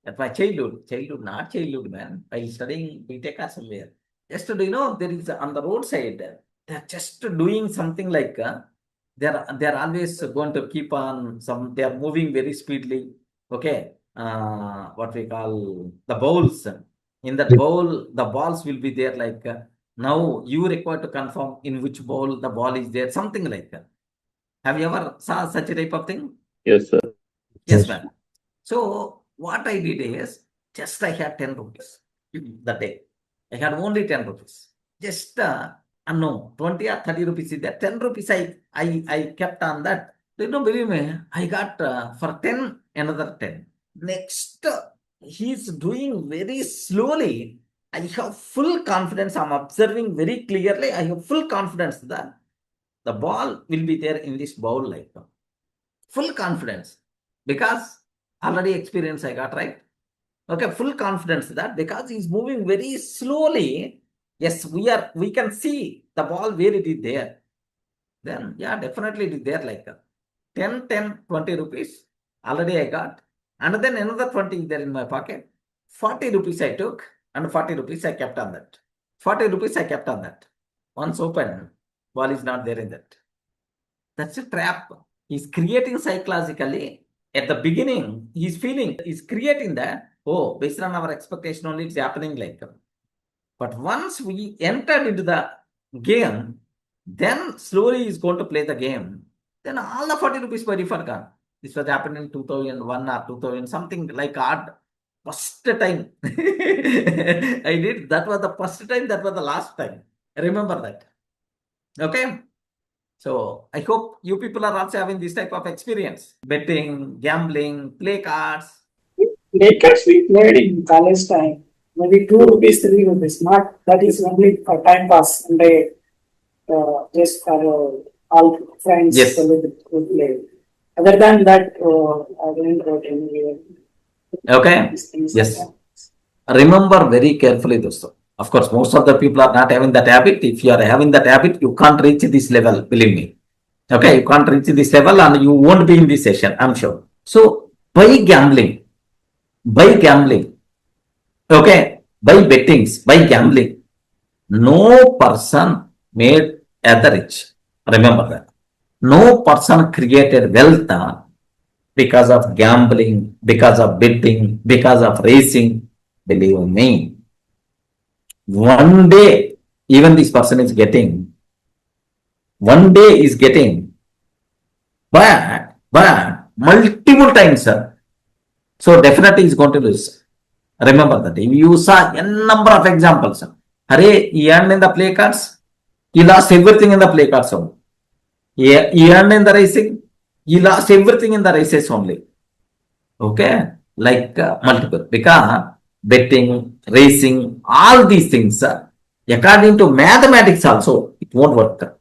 At my childhood, not childhood, man, while studying BTech or somewhere. Just to, there is on the roadside, they're just doing something like, they're always going to keep on they're moving very speedily. Okay. What we call the bowls. In that bowl, the balls will be there like, now you require to confirm in which bowl the ball is there, something like that. Have you ever saw such a type of thing? Yes, sir. Yes, ma'am. So what I did is, just I had 10 rupees that day. I had only 10 rupees. Just no, 20 or 30 rupees is there. 10 rupees I kept on that. You don't believe me? I got for 10, another 10. Next, he's doing very slowly. I have full confidence. I'm observing very clearly. I have full confidence that the ball will be there in this bowl like that. Full confidence. Because already experience I got, right? Okay, full confidence that because he's moving very slowly, yes, we can see the ball where it is there. Then, yeah, definitely it is there like 10, 20 rupees. Already I got. And then another 20 is there in my pocket. 40 rupees I took and 40 rupees I kept on that. 40 rupees I kept on that. Once open, ball is not there in that. That's a trap. He's creating psychologically. At the beginning, he's creating that, oh, based on our expectation only, it's happening like that. But once we entered into the game, then slowly he's going to play the game. Then all the 40 rupees by default gone. This was happening in 2001 or 2000, something like odd. First time I did, that was the first time, that was the last time. I remember that. Okay. So I hope you people are also having this type of experience. Betting, gambling, play cards. Play cards we played in college time. Maybe 2 rupees, 3 rupees. Not that is only for time pass. And just for all friends Yes. to play. Other than that, I didn't go anywhere. Okay. Yes. Remember very carefully this. Of course, most of the people are not having that habit. If you are having that habit, you can't reach this level, believe me. Okay, you can't reach this level and you won't be in this session, I'm sure. So, by gambling, okay, by bettings, by gambling, no person made the rich. Remember that. No person created wealth because of gambling, because of betting, because of racing. Believe me. One day, even this person is getting, but multiple times, sir. So definitely is going to lose. Remember that. If you saw a number of examples, Hare, he earned in the play cards, he lost everything in the play cards only. He earned in the racing, he lost everything in the races only. Okay, like multiple, because betting, racing, all these things, according to mathematics also, it won't work.